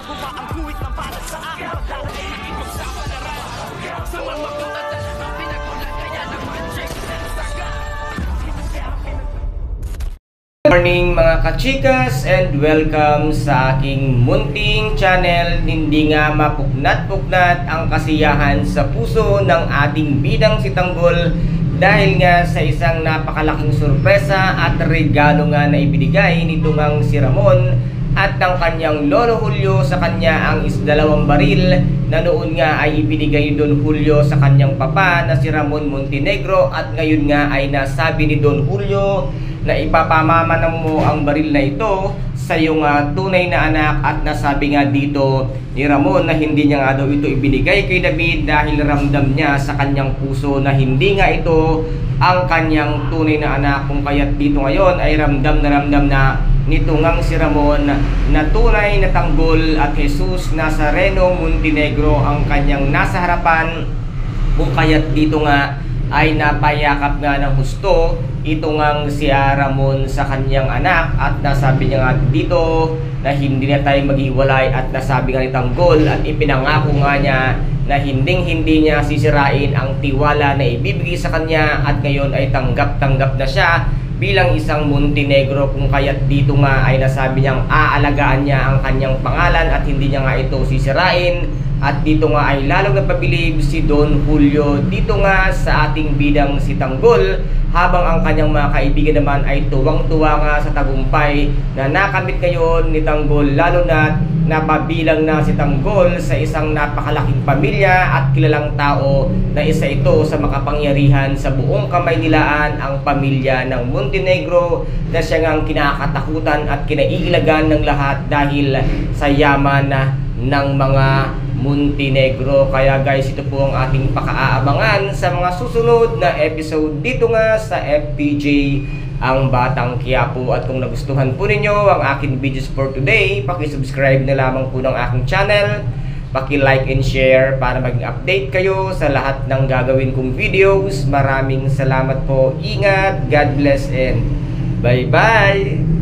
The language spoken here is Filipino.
Bababa ang guhit ng balat sa akin. Pagdala ay nakipagsama na rin. Sa mga makulat ang pinagulat kaya ng magic saga. Good morning mga kachikas and welcome sa aking munting channel. Hindi nga mapuknat-puknat ang kasiyahan sa puso ng ating bidang si Tanggol dahil nga sa isang napakalaking sorpresa at regalo nga na ibinigay nito ngang si Ramon at ng kanyang lolo Julio sa kanya ang dalawang baril na noon nga ay ibinigay ni Don Julio sa kanyang papa na si Ramon Montenegro, at ngayon nga ay nasabi ni Don Julio na ipapamamanan mo ang baril na ito sa iyong tunay na anak, at nasabi nga dito ni Ramon na hindi niya nga daw ito ibinigay kay David dahil ramdam niya sa kanyang puso na hindi nga ito ang kanyang tunay na anak, kung kaya't dito ngayon ay ramdam na nito ngang si Ramon na tunay na Tanggol at Jesus Nazareno Montenegro ang kanyang nasa harapan, kung kaya't dito nga ay napayakap nga ng husto ito ngang si Ramon sa kanyang anak, at nasabi niya nga dito na hindi na tayo maghiwalay, at nasabi nga ni Tanggol at ipinangako nga niya na hindi niya sisirain ang tiwala na ibibigay sa kanya, at ngayon ay tanggap-tanggap na siya bilang isang Montenegro, kung kaya't dito nga ay nasabi niyang aalagaan niya ang kanyang pangalan at hindi niya nga ito sisirain. At dito nga ay lalong napabilib si Don Julio dito nga sa ating bidang si Tanggol, habang ang kanyang mga kaibigan naman ay tuwang-tuwa nga sa tagumpay na nakamit ngayon ni Tanggol, lalo na napabilang na si Tanggol sa isang napakalaking pamilya at kilalang tao na isa ito sa makapangyarihan sa buong Kamaynilaan, ang pamilya ng Montenegro, na siya ngang kinakatakutan at kinailagan ng lahat dahil sa yaman ng mga Montenegro. Kaya guys, ito po ang ating pakaaabangan sa mga susunod na episode dito nga sa FPJ ang Batang Quiapo. At kung nagustuhan po ninyo ang aking videos for today, paki-subscribe na lamang po ng aking channel, paki-like and share para maging update kayo sa lahat ng gagawin kong videos. Maraming salamat po. Ingat, God bless and bye bye.